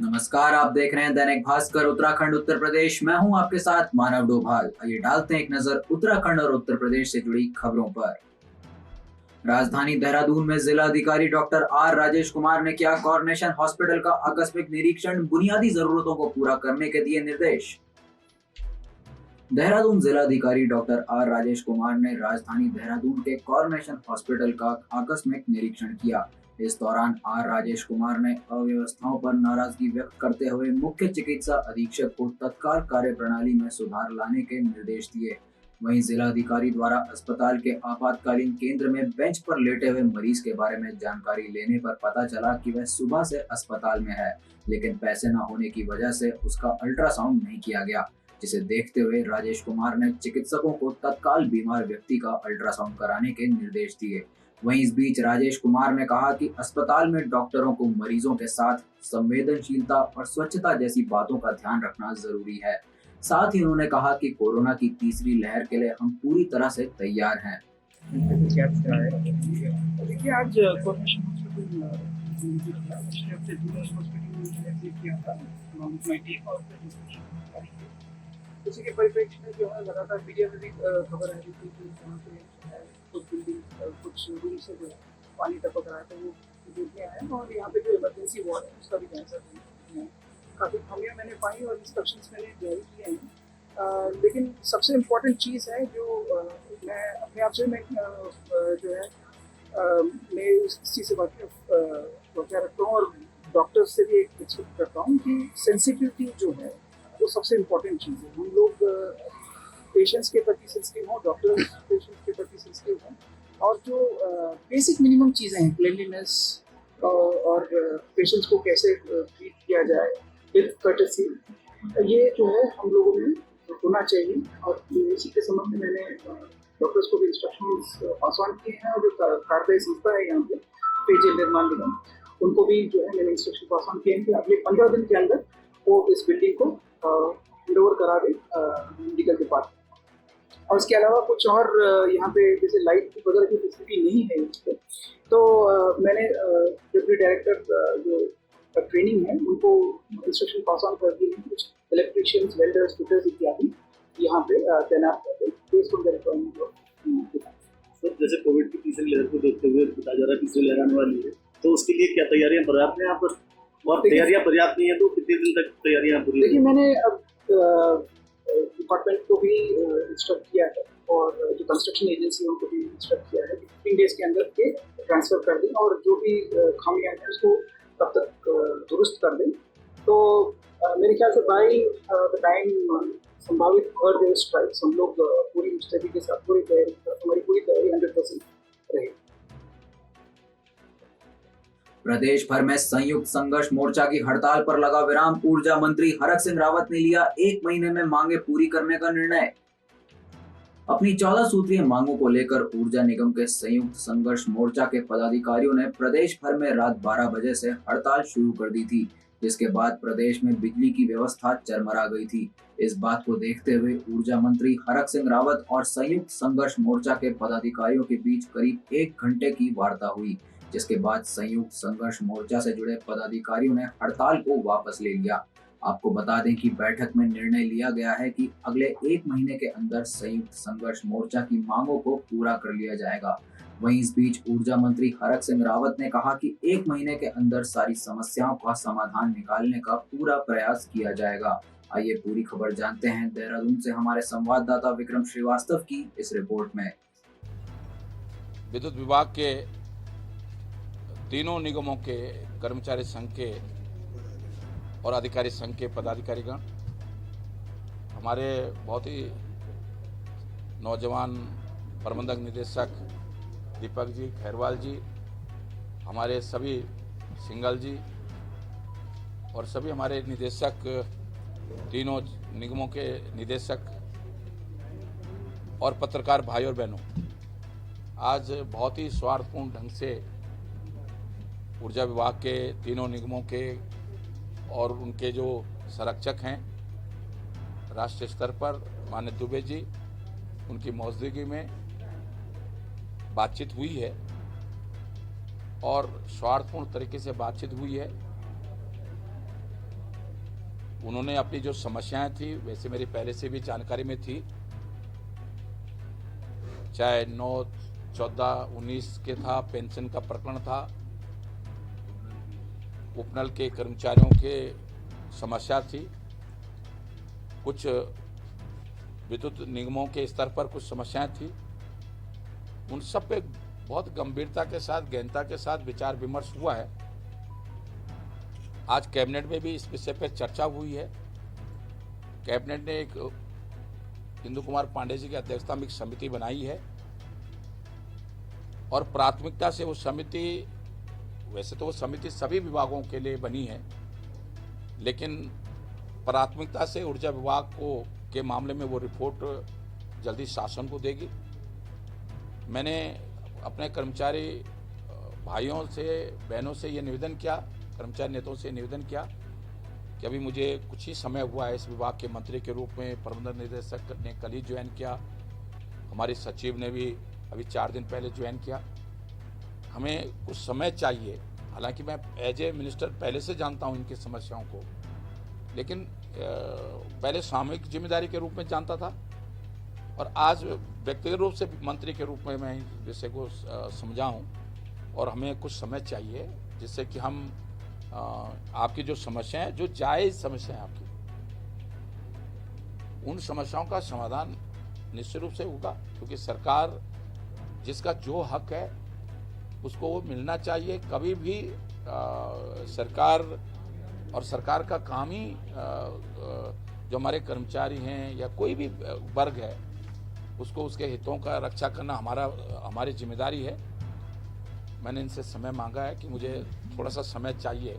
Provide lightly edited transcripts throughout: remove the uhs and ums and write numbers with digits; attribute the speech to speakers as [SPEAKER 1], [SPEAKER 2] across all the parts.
[SPEAKER 1] नमस्कार, आप देख रहे हैं दैनिक भास्कर उत्तराखंड उत्तर प्रदेश। मैं हूं आपके साथ मानव डोभाल। आइए डालते हैं एक नजर उत्तराखंड और उत्तर प्रदेश से जुड़ी खबरों पर। राजधानी देहरादून में जिला अधिकारी डॉक्टर आर राजेश कुमार ने किया कोऑर्डिनेशन हॉस्पिटल का आकस्मिक निरीक्षण, बुनियादी जरूरतों को पूरा करने के दिए निर्देश। देहरादून जिलाधिकारी डॉक्टर आर राजेश कुमार ने राजधानी देहरादून के कोऑर्डिनेशन हॉस्पिटल का आकस्मिक निरीक्षण किया। इस दौरान आर राजेश कुमार ने अव्यवस्थाओं पर नाराजगी व्यक्त करते हुए मुख्य चिकित्सा अधीक्षक को तत्काल कार्य प्रणाली में सुधार लाने के निर्देश दिए। वहीं जिलाधिकारी द्वारा अस्पताल के आपातकालीन केंद्र में बेंच पर लेटे हुए मरीज के बारे में जानकारी लेने पर पता चला कि वह सुबह से अस्पताल में है, लेकिन पैसे न होने की वजह से उसका अल्ट्रासाउंड नहीं किया गया, जिसे देखते हुए राजेश कुमार ने चिकित्सकों को तत्काल बीमार व्यक्ति का अल्ट्रासाउंड कराने के निर्देश दिए। वहीं इस बीच राजेश कुमार ने कहा कि अस्पताल में डॉक्टरों को मरीजों के साथ संवेदनशीलता और स्वच्छता जैसी बातों का ध्यान रखना जरूरी है। साथ ही उन्होंने कहा कि कोरोना की तीसरी लहर के लिए हम पूरी तरह से तैयार हैं।
[SPEAKER 2] देखिए, आज कोऑर्डिनेशन हॉस्पिटल उसी के परिप्रेक्ष्य में जो है लगातार मीडिया में भी खबर आ रही थी कि वहाँ पे कुछ बिल्डिंग कुछ रूम से जो पानी टपक रहा है, तो वो देखने आए और यहाँ पे जो इमरजेंसी वार्ड है उसका भी जायजा लिया। काफ़ी खामियाँ मैंने पाई और इंस्ट्रक्शंस मैंने जारी किए हैं, लेकिन सबसे इम्पोर्टेंट चीज़ है जो मैं अपने आप से मैं जो है मैं इस चीज़ से वाकिया रखता हूँ और डॉक्टर से भी एक एक्सपेक्ट करता हूँ कि सेंसिटिविटी जो है वो सबसे इम्पोर्टेंट चीज़ है। हम लोग पेशेंट्स के प्रति सेंसिटिव हों, डॉक्टर पेशेंट्स के प्रति सेंसिटिव हों, और जो बेसिक मिनिमम चीज़ें हैं, क्लीनलीनेस और पेशेंट्स को कैसे ट्रीट किया जाए विद कर्टेसी, ये जो है हम लोगों में होना चाहिए। और इसी के संबंध में मैंने डॉक्टर्स को भी इंस्ट्रक्शंस पास ऑन किए हैं, और जो कार्यदायी संस्था है यहाँ पे पेयजल निर्माण निगम, उनको भी जो है मैंने इंस्ट्रक्शन पास ऑन किए हैं कि अगले 15 दिन के अंदर वो इस बिल्डिंग को हैंडओवर करा दे मेडिकल डिपार्टमेंट। और उसके अलावा कुछ और यहाँ पे जैसे लाइट वगैरह की फैसिलिटी नहीं है यहाँ पे, तो मैंने डिप्टी डायरेक्टर जो ट्रेनिंग है उनको इंस्ट्रक्शन पास ऑन कर दिए हैं। कुछ इलेक्ट्रिशियंस, वेल्डर्स, फिटर्स इत्यादि यहाँ पे तैनात कर दिए।
[SPEAKER 3] जैसे कोविड की तीसरी लहर को देखते हुए बताया जा रहा है तीसरी लहर आने वाली है, तो उसके लिए क्या तैयारियां पर्याप्त हैं यहाँ पर? और तैयारियां पर्याप्त नहीं है तो कितने दिन तक तैयारियां पूरी?
[SPEAKER 2] देखिए, मैंने अब डिपार्टमेंट को भी इंस्ट्रक्ट किया है और जो कंस्ट्रक्शन एजेंसी है उनको भी इंस्ट्रक्ट किया है कि 15 डेज के अंदर के ट्रांसफर कर दें और जो भी खामियां हैं उसको तब तक दुरुस्त कर दें। तो मेरे ख्याल से बाई द टाइम संभावित थर्ड वेव स्ट्राइक्स हम लोग पूरी मुस्तैदी के साथ हमारी पूरी तैयारी 100% रहेगी।
[SPEAKER 1] प्रदेश भर में संयुक्त संघर्ष मोर्चा की हड़ताल पर लगा विराम। ऊर्जा मंत्री हरक सिंह रावत ने लिया 1 महीने में मांगे पूरी करने का निर्णय। अपनी 14 सूत्रीय मांगों को लेकर ऊर्जा निगम के संयुक्त संघर्ष मोर्चा के पदाधिकारियों ने प्रदेश भर में रात 12 बजे से हड़ताल शुरू कर दी थी, जिसके बाद प्रदेश में बिजली की व्यवस्था चरमरा गई थी। इस बात को देखते हुए ऊर्जा मंत्री हरक सिंह रावत और संयुक्त संघर्ष मोर्चा के पदाधिकारियों के बीच करीब 1 घंटे की वार्ता हुई, जिसके बाद संयुक्त संघर्ष मोर्चा से जुड़े पदाधिकारियों ने हड़ताल को वापस ले लिया। आपको बता दें कि बैठक में निर्णय लिया गया है कि अगले 1 महीने के अंदर संयुक्त संघर्ष मोर्चा की मांगों को पूरा कर लिया जाएगा। वहीं इस बीच ऊर्जा मंत्री हरक सिंह रावत ने कहा कि 1 महीने के अंदर सारी समस्याओं का समाधान निकालने का पूरा प्रयास किया जाएगा। आइए पूरी खबर जानते हैं देहरादून से हमारे संवाददाता विक्रम श्रीवास्तव की इस रिपोर्ट में।
[SPEAKER 4] विद्युत विभाग के तीनों निगमों के कर्मचारी संघ के और अधिकारी संघ के पदाधिकारीगण, हमारे बहुत ही नौजवान प्रबंधक निदेशक दीपक जी, खैरवाल जी, हमारे सभी सिंगल जी और सभी हमारे निदेशक, तीनों निगमों के निदेशक और पत्रकार भाई और बहनों, आज बहुत ही स्वार्थपूर्ण ढंग से ऊर्जा विभाग के तीनों निगमों के और उनके जो संरक्षक हैं राष्ट्रीय स्तर पर माननीय दुबे जी, उनकी मौजूदगी में बातचीत हुई है और स्वार्थपूर्ण तरीके से बातचीत हुई है। उन्होंने अपनी जो समस्याएं थी वैसे मेरी पहले से भी जानकारी में थी, चाहे 9, 14, 19 के था, पेंशन का प्रकरण था, उपनल के कर्मचारियों के समस्या थी, कुछ विद्युत निगमों के स्तर पर कुछ समस्याएं थी। उन सब पे बहुत गंभीरता के साथ, गहनता के साथ विचार विमर्श हुआ है। आज कैबिनेट में भी इस विषय पर चर्चा हुई है। कैबिनेट ने एक इंदु कुमार पांडे जी की अध्यक्षता में एक समिति बनाई है और प्राथमिकता से वो समिति, वैसे तो वो समिति सभी विभागों के लिए बनी है, लेकिन प्राथमिकता से ऊर्जा विभाग को के मामले में वो रिपोर्ट जल्दी शासन को देगी। मैंने अपने कर्मचारी भाइयों से, बहनों से ये निवेदन किया, कर्मचारी नेताओं से निवेदन किया कि अभी मुझे कुछ ही समय हुआ है इस विभाग के मंत्री के रूप में। प्रबंधन निदेशक ने कल ही ज्वाइन किया, हमारी सचिव ने भी अभी 4 दिन पहले ज्वाइन किया। हमें कुछ समय चाहिए। हालांकि मैं एज ए मिनिस्टर पहले से जानता हूं इनकी समस्याओं को, लेकिन पहले सामूहिक जिम्मेदारी के रूप में जानता था और आज व्यक्तिगत रूप से मंत्री के रूप में मैं इस विषय को समझा हूं। और हमें कुछ समय चाहिए जिससे कि हम आपकी जो समस्याएं, जो जायज़ समस्याएं आपकी, उन समस्याओं का समाधान निश्चित रूप से होगा, क्योंकि सरकार जिसका जो हक है उसको वो मिलना चाहिए। कभी भी सरकार और सरकार का काम ही जो हमारे कर्मचारी हैं या कोई भी वर्ग है उसको उसके हितों का रक्षा करना हमारी जिम्मेदारी है। मैंने इनसे समय मांगा है कि मुझे थोड़ा सा समय चाहिए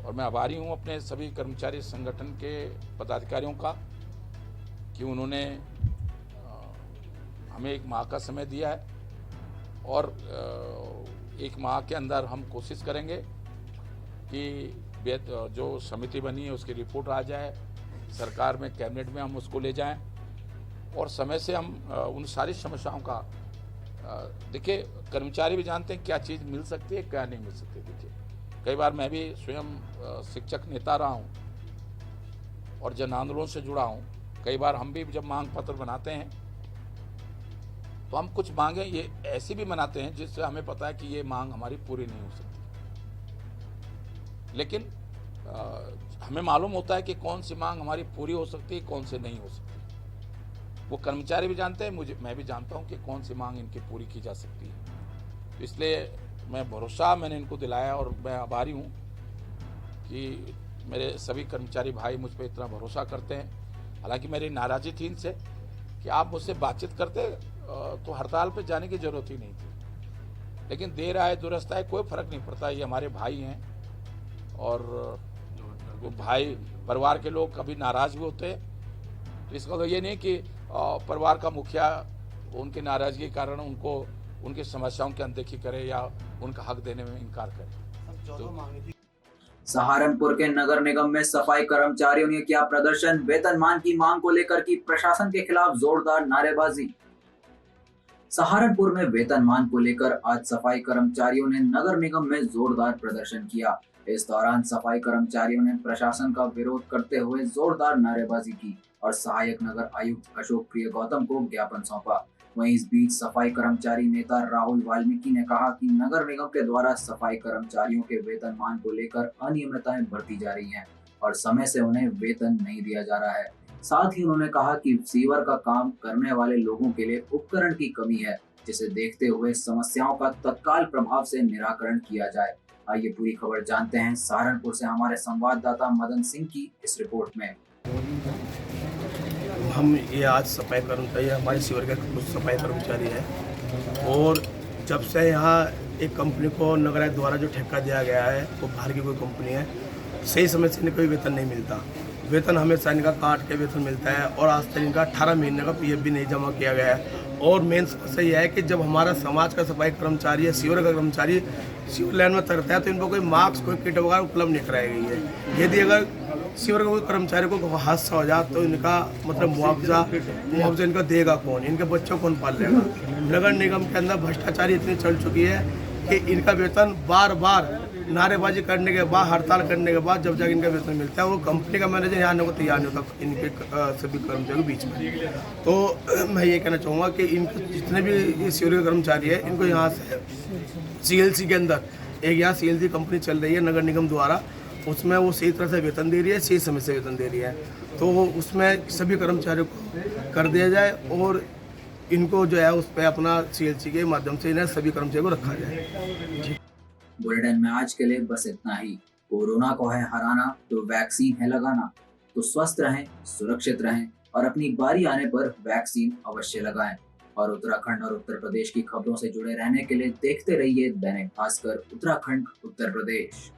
[SPEAKER 4] और मैं आभारी हूँ अपने सभी कर्मचारी संगठन के पदाधिकारियों का कि उन्होंने हमें 1 माह का समय दिया है और 1 माह के अंदर हम कोशिश करेंगे कि जो समिति बनी है उसकी रिपोर्ट आ जाए, सरकार में, कैबिनेट में हम उसको ले जाएं और समय से हम उन सारी समस्याओं का देखिए, कर्मचारी भी जानते हैं क्या चीज़ मिल सकती है, क्या नहीं मिल सकती। देखिए, कई बार मैं भी स्वयं शिक्षक नेता रहा हूं और जन आंदोलन से जुड़ा हूं। कई बार हम भी जब मांग पत्र बनाते हैं तो हम कुछ मांगे ये ऐसी भी बनाते हैं जिससे हमें पता है कि ये मांग हमारी पूरी नहीं हो सकती, लेकिन हमें मालूम होता है कि कौन सी मांग हमारी पूरी हो सकती है, कौन से नहीं हो सकती। वो कर्मचारी भी जानते हैं, मैं भी जानता हूं कि कौन सी मांग इनकी पूरी की जा सकती है। तो इसलिए मैंने इनको दिलाया और मैं आभारी हूं कि मेरे सभी कर्मचारी भाई मुझ पर इतना भरोसा करते हैं। हालांकि मेरी नाराज़ी थी इनसे कि आप मुझसे बातचीत करते तो हड़ताल पे जाने की जरूरत ही नहीं थी, लेकिन देर आए दुरुस्त आए कोई फर्क नहीं पड़ता। ये हमारे भाई हैं और वो भाई, परिवार के लोग कभी नाराज भी होते हैं तो इसका तो ये नहीं कि परिवार का मुखिया उनकी नाराजगी के कारण उनको उनकी समस्याओं की अनदेखी करे या उनका हक देने में इनकार करे।
[SPEAKER 1] सहारनपुर के नगर निगम में सफाई कर्मचारियों ने किया प्रदर्शन, वेतनमान की मांग को लेकर की प्रशासन के खिलाफ जोरदार नारेबाजी। सहारनपुर में वेतनमान को लेकर आज सफाई कर्मचारियों ने नगर निगम में जोरदार प्रदर्शन किया। इस दौरान सफाई कर्मचारियों ने प्रशासन का विरोध करते हुए जोरदार नारेबाजी की और सहायक नगर आयुक्त अशोक प्रिय गौतम को ज्ञापन सौंपा। वहीं इस बीच सफाई कर्मचारी नेता राहुल वाल्मीकि ने कहा कि नगर निगम के द्वारा सफाई कर्मचारियों के वेतनमान को लेकर अनियमितताएं बढ़ती जा रही हैं और समय से उन्हें वेतन नहीं दिया जा रहा है। साथ ही उन्होंने कहा कि सीवर का काम करने वाले लोगों के लिए उपकरण की कमी है, जिसे देखते हुए समस्याओं का तत्काल प्रभाव से निराकरण किया जाए। आइए पूरी खबर जानते हैं सहारनपुर से हमारे संवाददाता मदन सिंह की इस रिपोर्ट में।
[SPEAKER 5] हम ये आज सफाई कर्मचारी, हमारे सीवर के कुछ सफाई कर्मचारी हैं और जब से यहाँ एक कंपनी को नगर आयुक्त द्वारा जो ठेका दिया गया है वो बाहर की कोई कंपनी है, सही समय से इन्हें कोई वेतन नहीं मिलता। वेतन हमेशा इनका काट के वेतन मिलता है और आज तक इनका 18 महीने का पीएफ भी नहीं जमा किया गया है। और मेन समस्या यह है कि जब हमारा समाज का सफाई कर्मचारी है, सीवर का कर्मचारी सीवर लाइन में उतरता है तो इनको कोई मास्क, कोई किट वगैरह उपलब्ध नहीं कराई गई है। यदि अगर सीवर का कोई कर्मचारी को हादसा हो जाए तो इनका मतलब मुआवजा इनका देगा कौन, इनके बच्चों कौन पाल लेगा। नगर निगम के अंदर भ्रष्टाचारी इतनी चल चुकी है कि इनका वेतन बार बार नारेबाजी करने के बाद, हड़ताल करने के बाद जब जाके इनका वेतन मिलता है, वो कंपनी का मैनेजर यहाँ आने को तैयार नहीं होता इनके सभी कर्मचारियों के बीच में। तो मैं ये कहना चाहूँगा कि इनके जितने भी ये सीवर के कर्मचारी है, इनको यहाँ से CLC के अंदर एक यहाँ CLC कंपनी चल रही है नगर निगम द्वारा, उसमें वो सही तरह से वेतन दे रही है, सही समय से वेतन दे रही है, तो उसमें सभी कर्मचारियों को कर दिया जाए और इनको जो है उस पर अपना CLC के माध्यम से इन्हें सभी कर्मचारियों को रखा जाए।
[SPEAKER 1] बुलेटिन में आज के लिए बस इतना ही। कोरोना को है हराना तो वैक्सीन है लगाना, तो स्वस्थ रहें, सुरक्षित रहें और अपनी बारी आने पर वैक्सीन अवश्य लगाएं। और उत्तराखंड और उत्तर प्रदेश की खबरों से जुड़े रहने के लिए देखते रहिए दैनिक भास्कर उत्तराखंड उत्तर प्रदेश।